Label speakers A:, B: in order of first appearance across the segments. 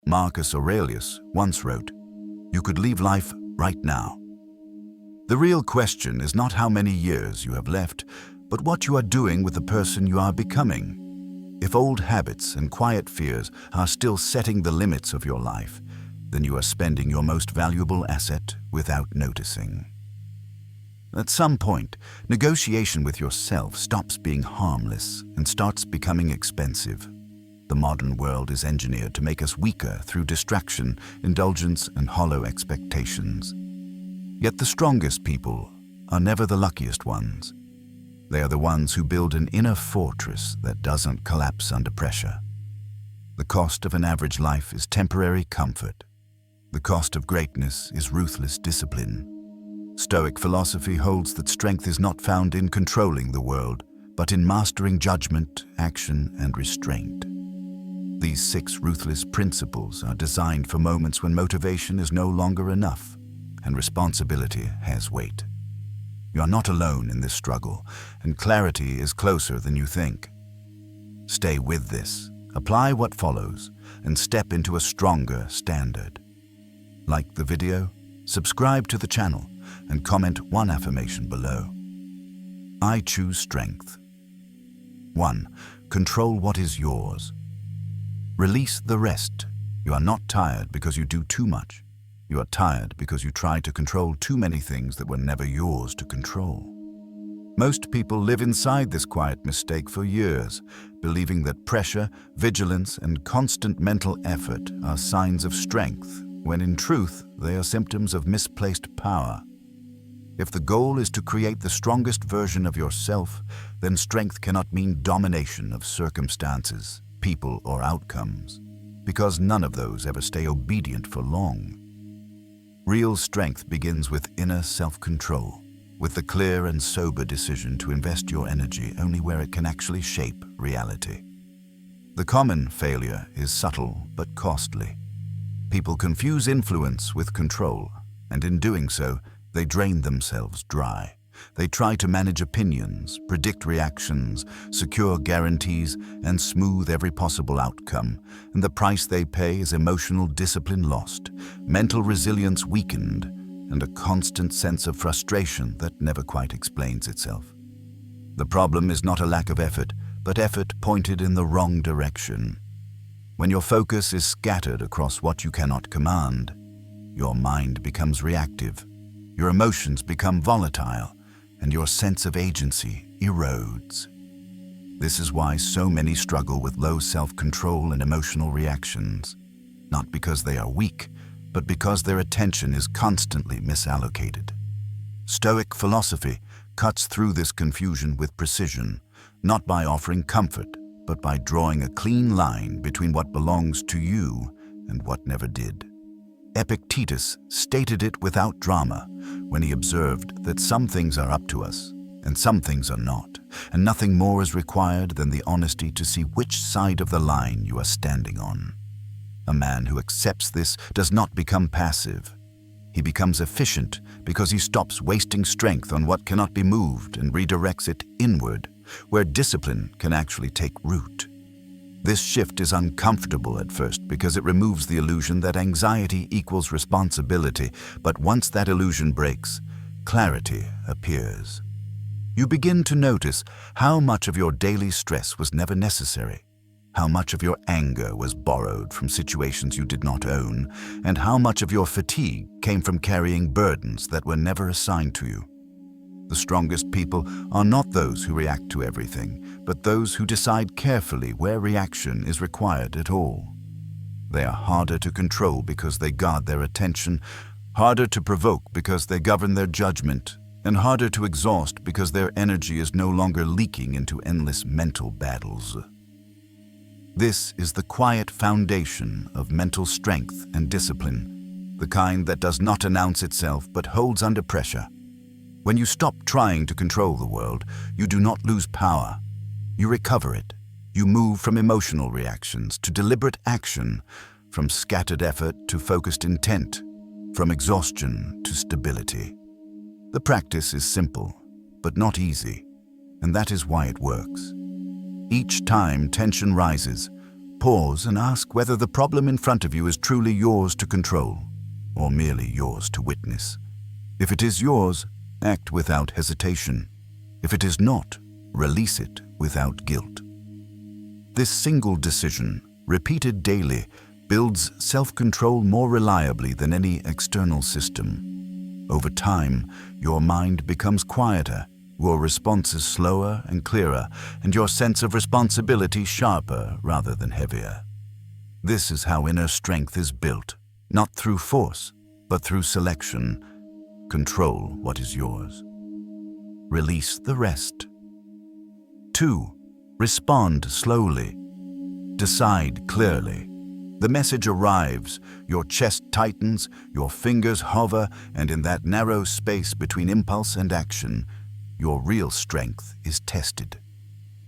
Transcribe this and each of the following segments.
A: Marcus Aurelius once wrote, "You could leave life right now." The real question is not how many years you have left, but what you are doing with the person you are becoming. If old habits and quiet fears are still setting the limits of your life, then you are spending your most valuable asset without noticing. At some point, negotiation with yourself stops being harmless and starts becoming expensive. The modern world is engineered to make us weaker through distraction, indulgence, and hollow expectations. Yet the strongest people are never the luckiest ones. They are the ones who build an inner fortress that doesn't collapse under pressure. The cost of an average life is temporary comfort. The cost of greatness is ruthless discipline. Stoic philosophy holds that strength is not found in controlling the world, but in mastering judgment, action, and restraint. These 6 ruthless principles are designed for moments when motivation is no longer enough and responsibility has weight. You are not alone in this struggle, and clarity is closer than you think. Stay with this, apply what follows, and step into a stronger standard. Like the video, subscribe to the channel, and comment one affirmation below. I choose strength. 1. Control what is yours. Release the rest. You are not tired because you do too much. You are tired because you try to control too many things that were never yours to control. Most people live inside this quiet mistake for years, believing that pressure, vigilance, and constant mental effort are signs of strength, when in truth they are symptoms of misplaced power. If the goal is to create the strongest version of yourself, then strength cannot mean domination of circumstances, people, or outcomes, because none of those ever stay obedient for long. Real strength begins with inner self-control, with the clear and sober decision to invest your energy only where it can actually shape reality. The common failure is subtle but costly. People confuse influence with control, and in doing so, they drain themselves dry. They try to manage opinions, predict reactions, secure guarantees, and smooth every possible outcome, and the price they pay is emotional discipline lost, mental resilience weakened, and a constant sense of frustration that never quite explains itself. The problem is not a lack of effort, but effort pointed in the wrong direction. When your focus is scattered across what you cannot command, your mind becomes reactive, your emotions become volatile, and your sense of agency erodes. This is why so many struggle with low self-control and emotional reactions, not because they are weak, but because their attention is constantly misallocated. Stoic philosophy cuts through this confusion with precision, not by offering comfort, but by drawing a clean line between what belongs to you and what never did. Epictetus stated it without drama when he observed that some things are up to us and some things are not, and nothing more is required than the honesty to see which side of the line you are standing on. A man who accepts this does not become passive. He becomes efficient because he stops wasting strength on what cannot be moved and redirects it inward, where discipline can actually take root. This shift is uncomfortable at first because it removes the illusion that anxiety equals responsibility, but once that illusion breaks, clarity appears. You begin to notice how much of your daily stress was never necessary, how much of your anger was borrowed from situations you did not own, and how much of your fatigue came from carrying burdens that were never assigned to you. The strongest people are not those who react to everything, but those who decide carefully where reaction is required at all. They are harder to control because they guard their attention, harder to provoke because they govern their judgment, and harder to exhaust because their energy is no longer leaking into endless mental battles. This is the quiet foundation of mental strength and discipline, the kind that does not announce itself but holds under pressure. When you stop trying to control the world, you do not lose power. You recover it. You move from emotional reactions to deliberate action, from scattered effort to focused intent, from exhaustion to stability. The practice is simple, but not easy, and that is why it works. Each time tension rises, Pause and ask whether the problem in front of you is truly yours to control, or merely yours to witness. If it is yours, act without hesitation. If it is not, release it without guilt. This single decision, repeated daily, builds self-control more reliably than any external system. Over time, your mind becomes quieter, your responses slower and clearer, and your sense of responsibility sharper rather than heavier. This is how inner strength is built, not through force, but through selection. Control what is yours. Release the rest. 2. Respond slowly. Decide clearly. The message arrives, your chest tightens, your fingers hover, and in that narrow space between impulse and action, your real strength is tested.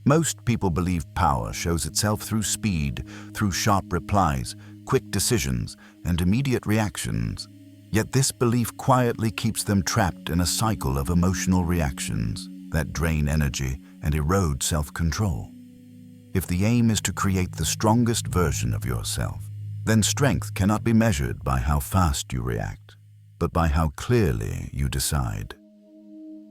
A: Most people believe power shows itself through speed, through sharp replies, quick decisions, and immediate reactions. Yet this belief quietly keeps them trapped in a cycle of emotional reactions that drain energy and erode self-control. If the aim is to create the strongest version of yourself, then strength cannot be measured by how fast you react, but by how clearly you decide.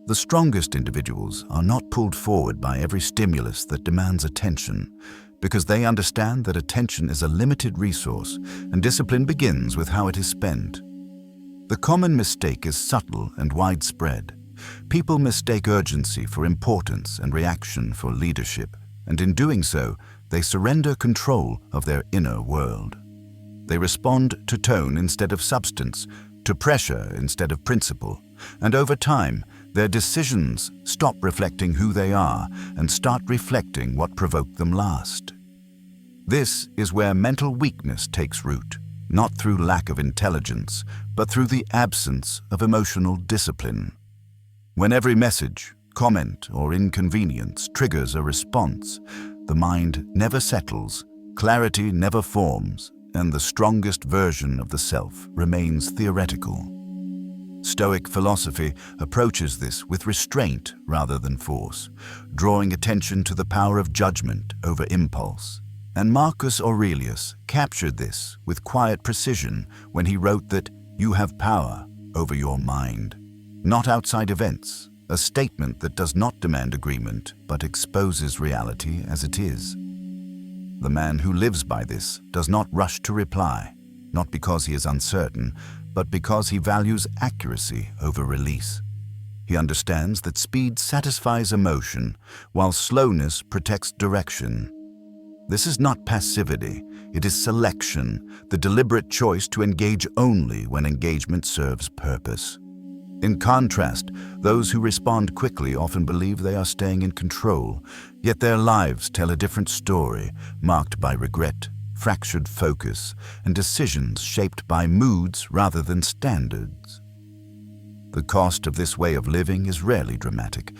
A: The strongest individuals are not pulled forward by every stimulus that demands attention, because they understand that attention is a limited resource and discipline begins with how it is spent. The common mistake is subtle and widespread. People mistake urgency for importance and reaction for leadership, and in doing so, they surrender control of their inner world. They respond to tone instead of substance, to pressure instead of principle, and over time, their decisions stop reflecting who they are and start reflecting what provoked them last. This is where mental weakness takes root, not through lack of intelligence, but through the absence of emotional discipline. When every message, comment, or inconvenience triggers a response, the mind never settles, clarity never forms, and the strongest version of the self remains theoretical. Stoic philosophy approaches this with restraint rather than force, drawing attention to the power of judgment over impulse. And Marcus Aurelius captured this with quiet precision when he wrote that you have power over your mind, not outside events, a statement that does not demand agreement but exposes reality as it is. The man who lives by this does not rush to reply, not because he is uncertain, but because he values accuracy over release. He understands that speed satisfies emotion, while slowness protects direction. This is not passivity, it is selection, the deliberate choice to engage only when engagement serves purpose. In contrast, those who respond quickly often believe they are staying in control, yet their lives tell a different story, marked by regret, fractured focus, and decisions shaped by moods rather than standards. The cost of this way of living is rarely dramatic,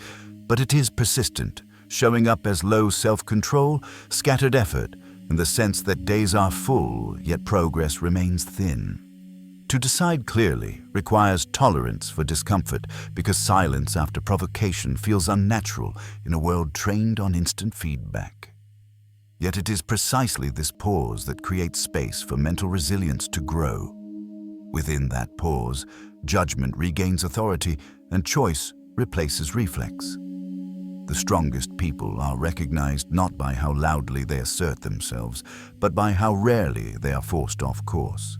A: but it is persistent, showing up as low self-control, scattered effort, and the sense that days are full, yet progress remains thin. To decide clearly requires tolerance for discomfort because silence after provocation feels unnatural in a world trained on instant feedback. Yet it is precisely this pause that creates space for mental resilience to grow. Within that pause, judgment regains authority and choice replaces reflex. The strongest people are recognized not by how loudly they assert themselves, but by how rarely they are forced off course.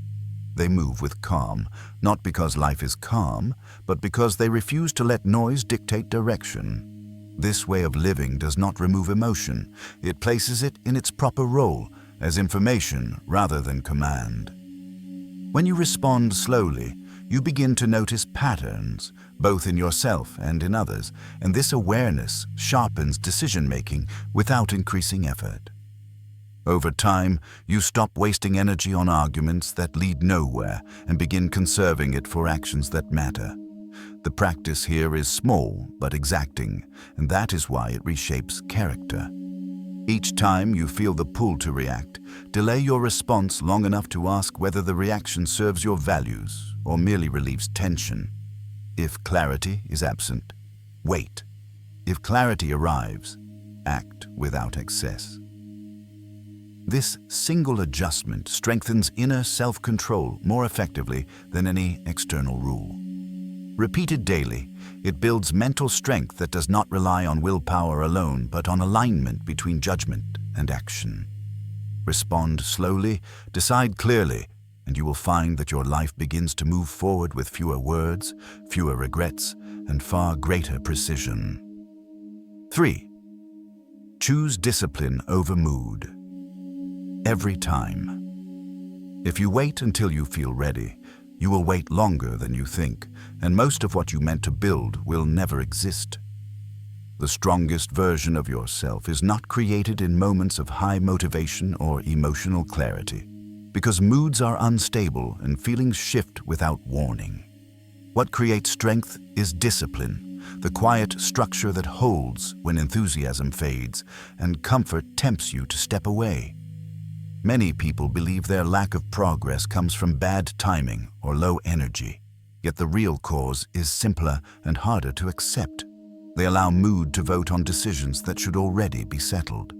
A: They move with calm, not because life is calm, but because they refuse to let noise dictate direction. This way of living does not remove emotion, it places it in its proper role, as information rather than command. When you respond slowly, you begin to notice patterns, both in yourself and in others, and this awareness sharpens decision-making without increasing effort. Over time, you stop wasting energy on arguments that lead nowhere and begin conserving it for actions that matter. The practice here is small but exacting, and that is why it reshapes character. Each time you feel the pull to react, delay your response long enough to ask whether the reaction serves your values or merely relieves tension. If clarity is absent, wait. If clarity arrives, act without excess. This single adjustment strengthens inner self-control more effectively than any external rule. Repeated daily, it builds mental strength that does not rely on willpower alone, but on alignment between judgment and action. Respond slowly, decide clearly, and you will find that your life begins to move forward with fewer words, fewer regrets, and far greater precision. 3. Choose discipline over mood. Every time. If you wait until you feel ready, you will wait longer than you think, and most of what you meant to build will never exist. The strongest version of yourself is not created in moments of high motivation or emotional clarity, because moods are unstable and feelings shift without warning. What creates strength is discipline, the quiet structure that holds when enthusiasm fades, and comfort tempts you to step away. Many people believe their lack of progress comes from bad timing or low energy, yet the real cause is simpler and harder to accept. They allow mood to vote on decisions that should already be settled.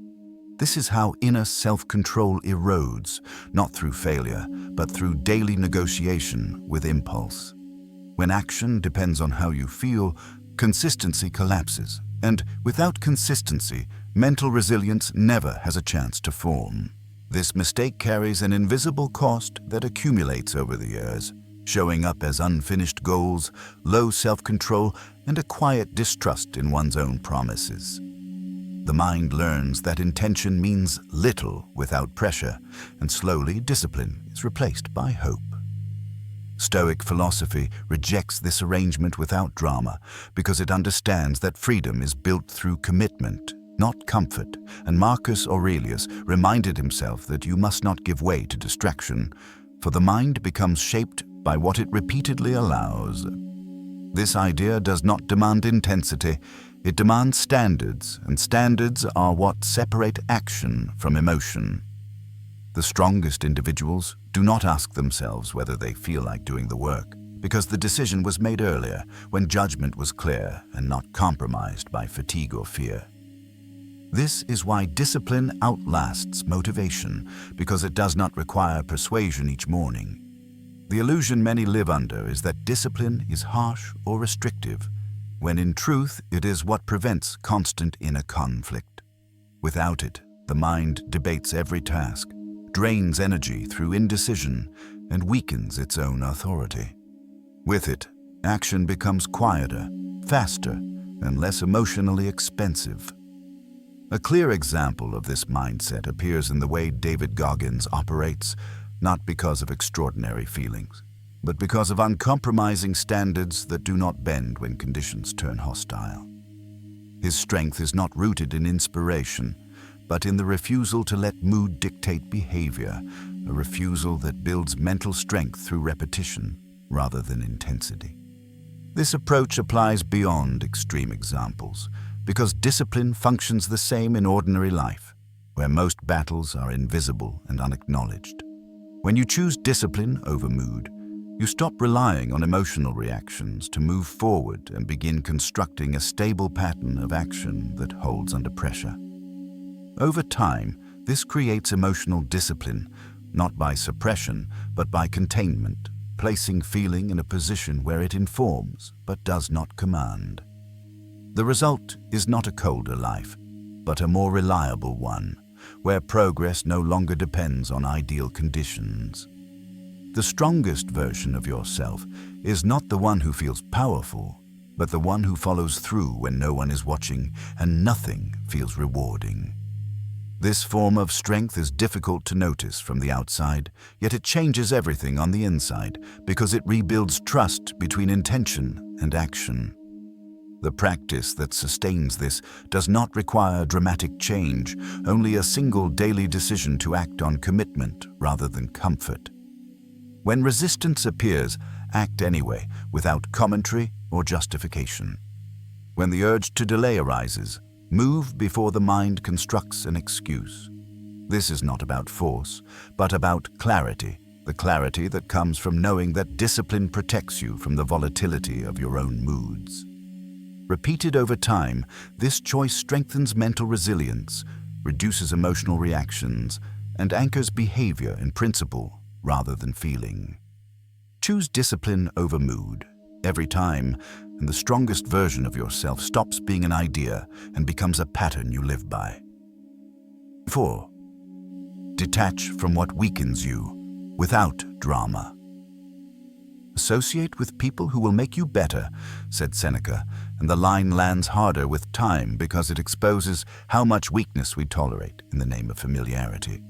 A: This is how inner self-control erodes, not through failure, but through daily negotiation with impulse. When action depends on how you feel, consistency collapses, and without consistency, mental resilience never has a chance to form. This mistake carries an invisible cost that accumulates over the years, showing up as unfinished goals, low self-control, and a quiet distrust in one's own promises. The mind learns that intention means little without pressure, and slowly discipline is replaced by hope. Stoic philosophy rejects this arrangement without drama because it understands that freedom is built through commitment, not comfort, and Marcus Aurelius reminded himself that you must not give way to distraction, for the mind becomes shaped by what it repeatedly allows. This idea does not demand intensity, it demands standards, and standards are what separate action from emotion. The strongest individuals do not ask themselves whether they feel like doing the work, because the decision was made earlier, when judgment was clear and not compromised by fatigue or fear. This is why discipline outlasts motivation, because it does not require persuasion each morning. The illusion many live under is that discipline is harsh or restrictive, when in truth it is what prevents constant inner conflict. Without it, the mind debates every task, drains energy through indecision, and weakens its own authority. With it, action becomes quieter, faster, and less emotionally expensive. A clear example of this mindset appears in the way David Goggins operates, not because of extraordinary feelings, but because of uncompromising standards that do not bend when conditions turn hostile. His strength is not rooted in inspiration, but in the refusal to let mood dictate behavior, a refusal that builds mental strength through repetition rather than intensity. This approach applies beyond extreme examples, because discipline functions the same in ordinary life, where most battles are invisible and unacknowledged. When you choose discipline over mood, you stop relying on emotional reactions to move forward and begin constructing a stable pattern of action that holds under pressure. Over time, this creates emotional discipline, not by suppression, but by containment, placing feeling in a position where it informs but does not command. The result is not a colder life, but a more reliable one, where progress no longer depends on ideal conditions. The strongest version of yourself is not the one who feels powerful, but the one who follows through when no one is watching and nothing feels rewarding. This form of strength is difficult to notice from the outside, yet it changes everything on the inside because it rebuilds trust between intention and action. The practice that sustains this does not require dramatic change, only a single daily decision to act on commitment rather than comfort. When resistance appears, act anyway, without commentary or justification. When the urge to delay arises, move before the mind constructs an excuse. This is not about force, but about clarity, the clarity that comes from knowing that discipline protects you from the volatility of your own moods. Repeated over time, this choice strengthens mental resilience, reduces emotional reactions, and anchors behavior in principle rather than feeling. Choose discipline over mood every time, and the strongest version of yourself stops being an idea and becomes a pattern you live by. 4. Detach from what weakens you without drama. Associate with people who will make you better, said Seneca, and the line lands harder with time because it exposes how much weakness we tolerate in the name of familiarity.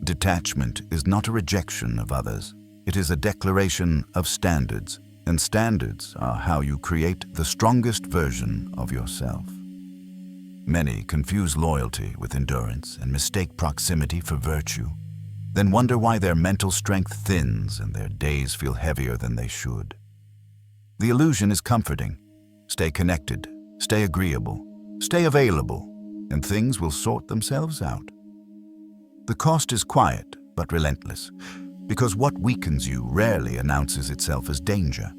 A: Detachment is not a rejection of others. It is a declaration of standards, and standards are how you create the strongest version of yourself. Many confuse loyalty with endurance and mistake proximity for virtue, then wonder why their mental strength thins and their days feel heavier than they should. The illusion is comforting. Stay connected, stay agreeable, stay available, and things will sort themselves out. The cost is quiet but relentless, because what weakens you rarely announces itself as danger.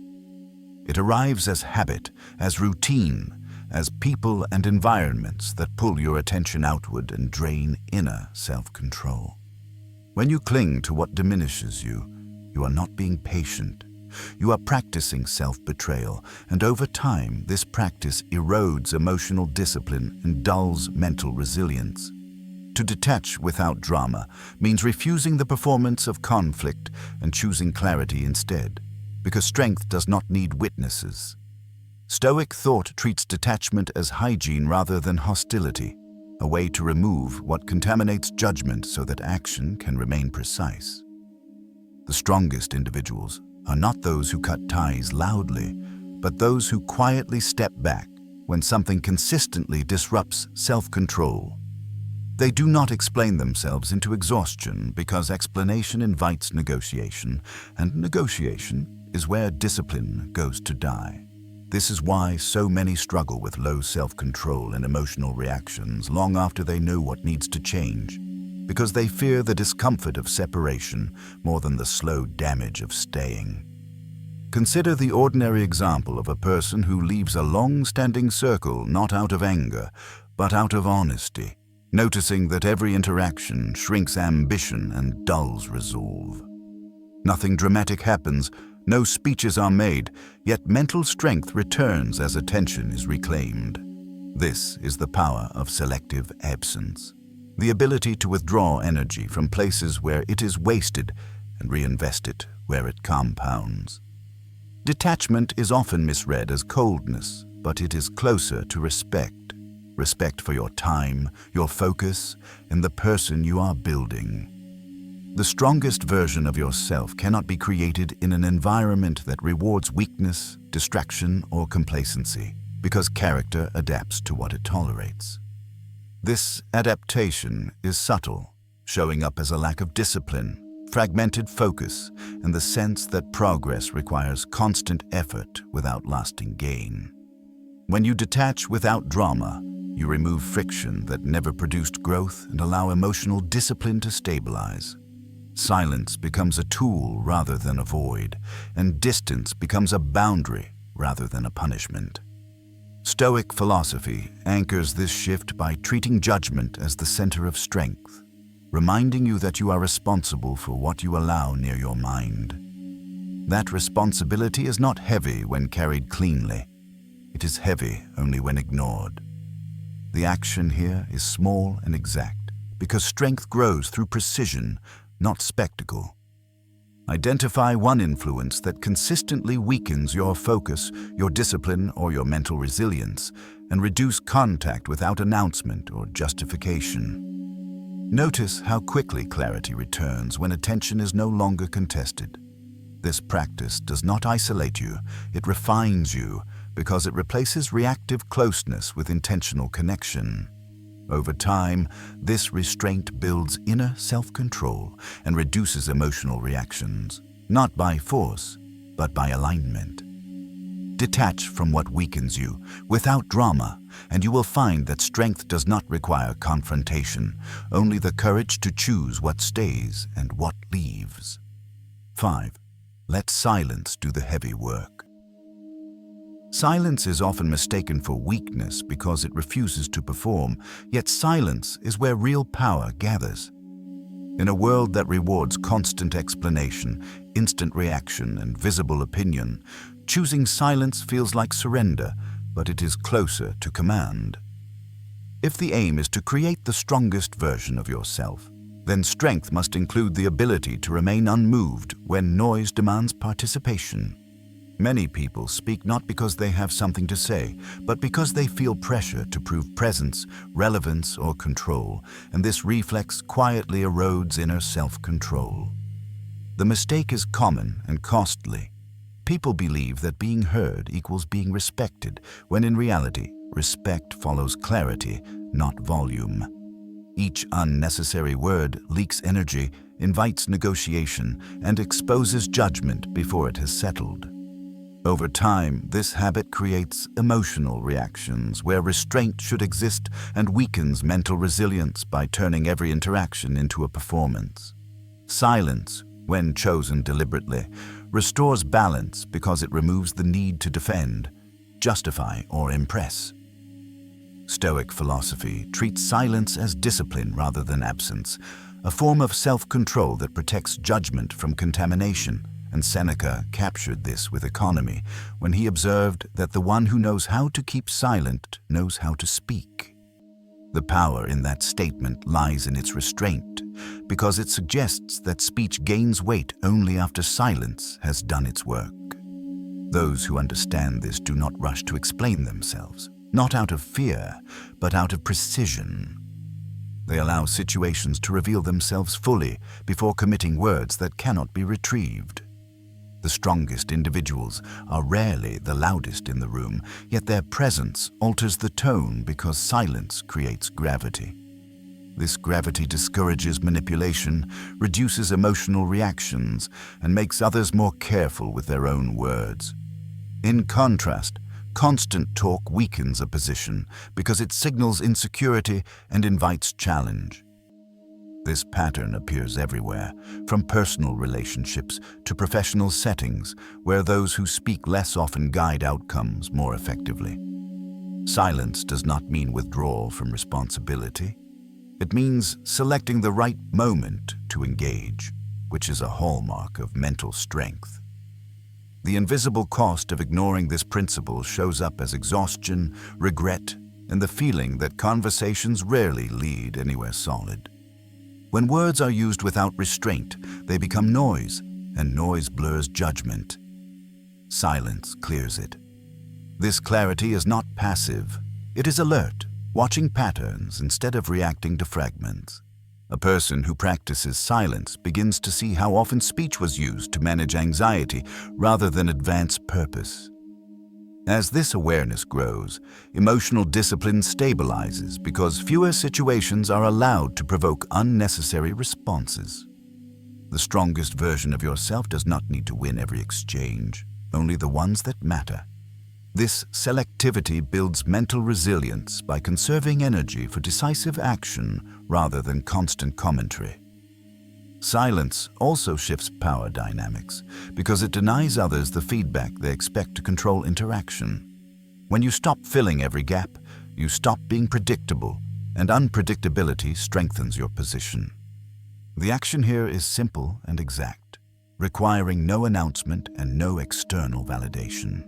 A: It arrives as habit, as routine, as people and environments that pull your attention outward and drain inner self-control. When you cling to what diminishes you, you are not being patient. You are practicing self-betrayal, and over time, this practice erodes emotional discipline and dulls mental resilience. To detach without drama means refusing the performance of conflict and choosing clarity instead, because strength does not need witnesses. Stoic thought treats detachment as hygiene rather than hostility, a way to remove what contaminates judgment so that action can remain precise. The strongest individuals are not those who cut ties loudly, but those who quietly step back when something consistently disrupts self-control. They do not explain themselves into exhaustion because explanation invites negotiation, and negotiation is where discipline goes to die. This is why so many struggle with low self-control and emotional reactions long after they know what needs to change, because they fear the discomfort of separation more than the slow damage of staying. Consider the ordinary example of a person who leaves a long-standing circle not out of anger, but out of honesty, noticing that every interaction shrinks ambition and dulls resolve. Nothing dramatic happens, no speeches are made, yet mental strength returns as attention is reclaimed. This is the power of selective absence, the ability to withdraw energy from places where it is wasted and reinvest it where it compounds. Detachment is often misread as coldness, but it is closer to respect. Respect for your time, your focus, and the person you are building. The strongest version of yourself cannot be created in an environment that rewards weakness, distraction, or complacency, because character adapts to what it tolerates. This adaptation is subtle, showing up as a lack of discipline, fragmented focus, and the sense that progress requires constant effort without lasting gain. When you detach without drama, you remove friction that never produced growth and allow emotional discipline to stabilize. Silence becomes a tool rather than a void, and distance becomes a boundary rather than a punishment. Stoic philosophy anchors this shift by treating judgment as the center of strength, reminding you that you are responsible for what you allow near your mind. That responsibility is not heavy when carried cleanly. It is heavy only when ignored. The action here is small and exact, because strength grows through precision, not spectacle. Identify one influence that consistently weakens your focus, your discipline, or your mental resilience, and reduce contact without announcement or justification. Notice how quickly clarity returns when attention is no longer contested. This practice does not isolate you, it refines you, because it replaces reactive closeness with intentional connection. Over time, this restraint builds inner self-control and reduces emotional reactions, not by force, but by alignment. Detach from what weakens you, without drama, and you will find that strength does not require confrontation, only the courage to choose what stays and what leaves. 5. Let silence do the heavy work. Silence is often mistaken for weakness because it refuses to perform, yet silence is where real power gathers. In a world that rewards constant explanation, instant reaction, and visible opinion, choosing silence feels like surrender, but it is closer to command. If the aim is to create the strongest version of yourself, then strength must include the ability to remain unmoved when noise demands participation. Many people speak not because they have something to say, but because they feel pressure to prove presence, relevance, or control, and this reflex quietly erodes inner self-control. The mistake is common and costly. People believe that being heard equals being respected, when in reality, respect follows clarity, not volume. Each unnecessary word leaks energy, invites negotiation, and exposes judgment before it has settled. Over time, this habit creates emotional reactions where restraint should exist and weakens mental resilience by turning every interaction into a performance. Silence, when chosen deliberately, restores balance because it removes the need to defend, justify, or impress. Stoic philosophy treats silence as discipline rather than absence, a form of self-control that protects judgment from contamination. And Seneca captured this with economy when he observed that the one who knows how to keep silent knows how to speak. The power in that statement lies in its restraint, because it suggests that speech gains weight only after silence has done its work. Those who understand this do not rush to explain themselves, not out of fear, but out of precision. They allow situations to reveal themselves fully before committing words that cannot be retrieved. The strongest individuals are rarely the loudest in the room, yet their presence alters the tone because silence creates gravity. This gravity discourages manipulation, reduces emotional reactions, and makes others more careful with their own words. In contrast, constant talk weakens a position because it signals insecurity and invites challenge. This pattern appears everywhere, from personal relationships to professional settings, where those who speak less often guide outcomes more effectively. Silence does not mean withdrawal from responsibility. It means selecting the right moment to engage, which is a hallmark of mental strength. The invisible cost of ignoring this principle shows up as exhaustion, regret, and the feeling that conversations rarely lead anywhere solid. When words are used without restraint, they become noise, and noise blurs judgment. Silence clears it. This clarity is not passive. It is alert, watching patterns instead of reacting to fragments. A person who practices silence begins to see how often speech was used to manage anxiety rather than advance purpose. As this awareness grows, emotional discipline stabilizes because fewer situations are allowed to provoke unnecessary responses. The strongest version of yourself does not need to win every exchange, only the ones that matter. This selectivity builds mental resilience by conserving energy for decisive action rather than constant commentary. Silence also shifts power dynamics because it denies others the feedback they expect to control interaction. When you stop filling every gap, you stop being predictable, and unpredictability strengthens your position. The action here is simple and exact, requiring no announcement and no external validation.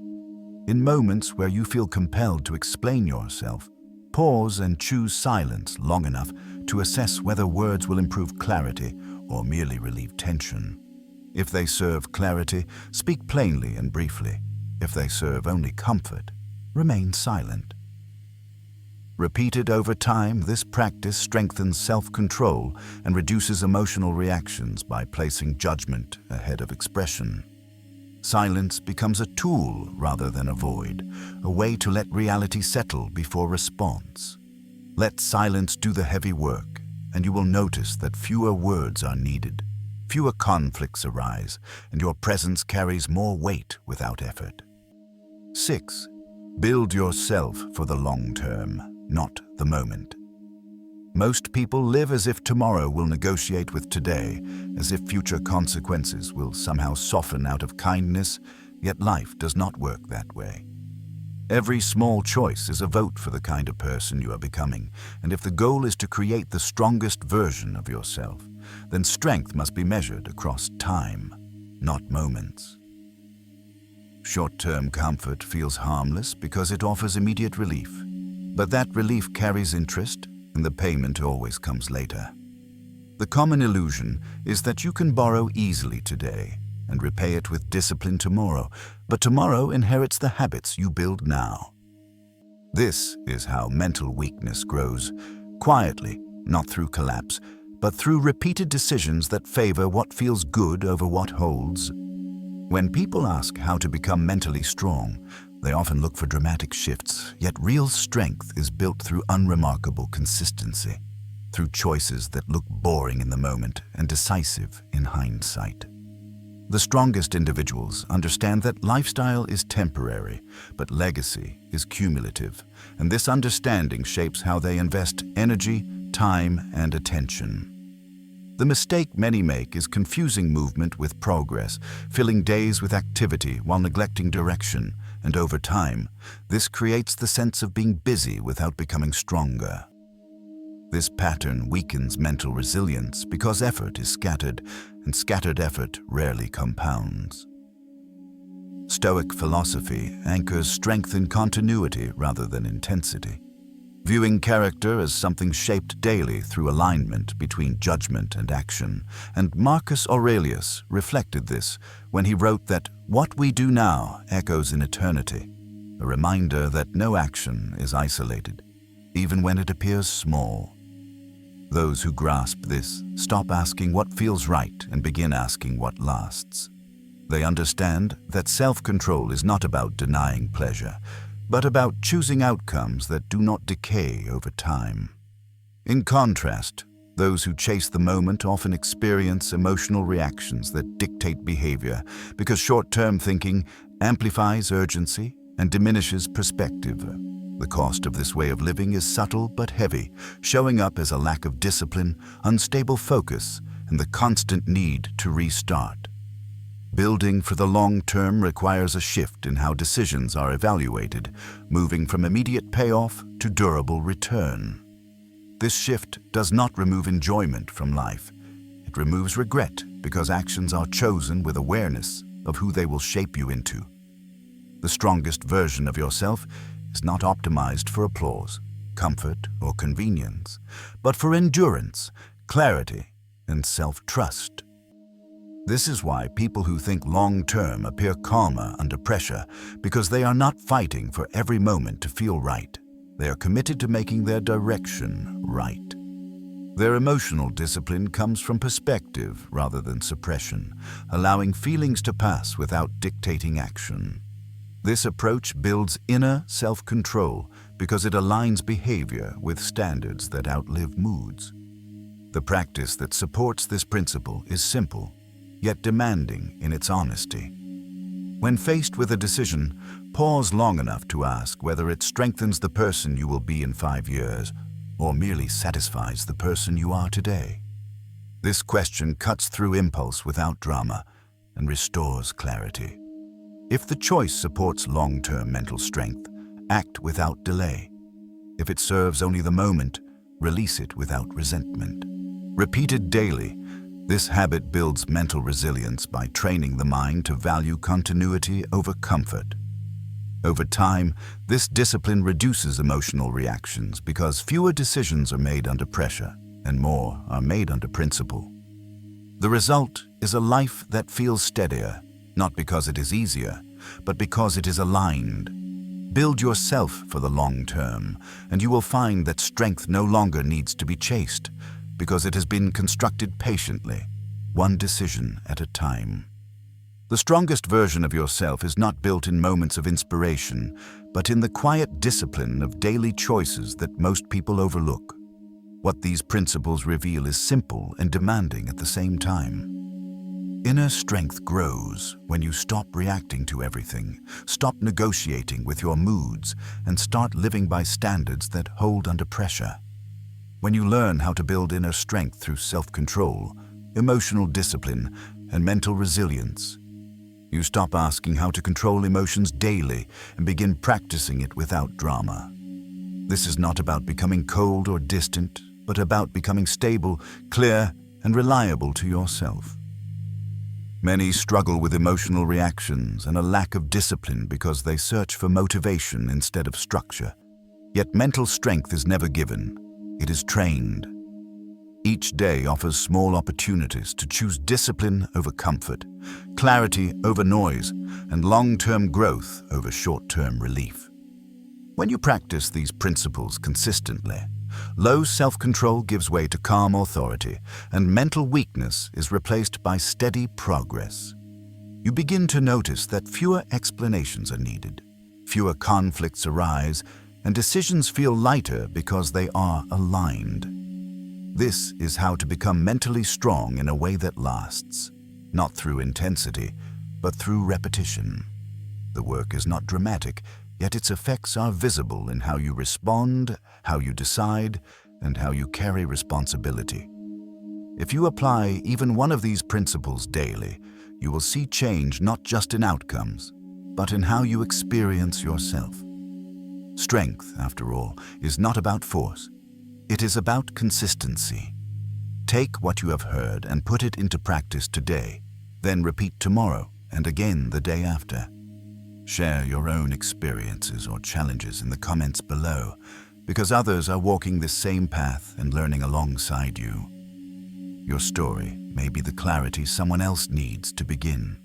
A: In moments where you feel compelled to explain yourself, pause and choose silence long enough to assess whether words will improve clarity or merely relieve tension. If they serve clarity, speak plainly and briefly. If they serve only comfort, remain silent. Repeated over time, this practice strengthens self-control and reduces emotional reactions by placing judgment ahead of expression. Silence becomes a tool rather than a void, a way to let reality settle before response. Let silence do the heavy work, and you will notice that fewer words are needed, fewer conflicts arise, and your presence carries more weight without effort. 6. Build yourself for the long term, not the moment. Most people live as if tomorrow will negotiate with today, as if future consequences will somehow soften out of kindness, yet life does not work that way. Every small choice is a vote for the kind of person you are becoming, and if the goal is to create the strongest version of yourself, then strength must be measured across time, not moments. Short-term comfort feels harmless because it offers immediate relief, but that relief carries interest, and the payment always comes later. The common illusion is that you can borrow easily today and repay it with discipline tomorrow, but tomorrow inherits the habits you build now. This is how mental weakness grows, quietly, not through collapse, but through repeated decisions that favor what feels good over what holds. When people ask how to become mentally strong, they often look for dramatic shifts, yet real strength is built through unremarkable consistency, through choices that look boring in the moment and decisive in hindsight. The strongest individuals understand that lifestyle is temporary, but legacy is cumulative, and this understanding shapes how they invest energy, time, and attention. The mistake many make is confusing movement with progress, filling days with activity while neglecting direction, and over time, this creates the sense of being busy without becoming stronger. This pattern weakens mental resilience because effort is scattered, and scattered effort rarely compounds. Stoic philosophy anchors strength in continuity rather than intensity, viewing character as something shaped daily through alignment between judgment and action, and Marcus Aurelius reflected this when he wrote that what we do now echoes in eternity, a reminder that no action is isolated, even when it appears small. Those who grasp this stop asking what feels right and begin asking what lasts. They understand that self-control is not about denying pleasure, but about choosing outcomes that do not decay over time. In contrast, those who chase the moment often experience emotional reactions that dictate behavior because short-term thinking amplifies urgency and diminishes perspective. The cost of this way of living is subtle but heavy, showing up as a lack of discipline, unstable focus, and the constant need to restart. Building for the long term requires a shift in how decisions are evaluated, moving from immediate payoff to durable return. This shift does not remove enjoyment from life. It removes regret because actions are chosen with awareness of who they will shape you into. The strongest version of yourself is not optimized for applause, comfort, or convenience, but for endurance, clarity, and self-trust. This is why people who think long-term appear calmer under pressure, because they are not fighting for every moment to feel right. They are committed to making their direction right. Their emotional discipline comes from perspective rather than suppression, allowing feelings to pass without dictating action. This approach builds inner self-control because it aligns behavior with standards that outlive moods. The practice that supports this principle is simple, yet demanding in its honesty. When faced with a decision, pause long enough to ask whether it strengthens the person you will be in 5 years or merely satisfies the person you are today. This question cuts through impulse without drama and restores clarity. If the choice supports long-term mental strength, act without delay. If it serves only the moment, release it without resentment. Repeated daily, this habit builds mental resilience by training the mind to value continuity over comfort. Over time, this discipline reduces emotional reactions because fewer decisions are made under pressure and more are made under principle. The result is a life that feels steadier, not because it is easier, but because it is aligned. Build yourself for the long term, and you will find that strength no longer needs to be chased, because it has been constructed patiently, one decision at a time. The strongest version of yourself is not built in moments of inspiration, but in the quiet discipline of daily choices that most people overlook. What these principles reveal is simple and demanding at the same time. Inner strength grows when you stop reacting to everything, stop negotiating with your moods, and start living by standards that hold under pressure. When you learn how to build inner strength through self-control, emotional discipline, and mental resilience, you stop asking how to control emotions daily and begin practicing it without drama. This is not about becoming cold or distant, but about becoming stable, clear, and reliable to yourself. Many struggle with emotional reactions and a lack of discipline because they search for motivation instead of structure. Yet mental strength is never given, it is trained. Each day offers small opportunities to choose discipline over comfort, clarity over noise, and long-term growth over short-term relief. When you practice these principles consistently, low self-control gives way to calm authority, and mental weakness is replaced by steady progress. You begin to notice that fewer explanations are needed, fewer conflicts arise, and decisions feel lighter because they are aligned. This is how to become mentally strong in a way that lasts, not through intensity, but through repetition. The work is not dramatic, yet its effects are visible in how you respond, how you decide, and how you carry responsibility. If you apply even one of these principles daily, you will see change not just in outcomes, but in how you experience yourself. Strength, after all, is not about force. It is about consistency. Take what you have heard and put it into practice today, then repeat tomorrow and again the day after. Share your own experiences or challenges in the comments below, because others are walking this same path and learning alongside you. Your story may be the clarity someone else needs to begin.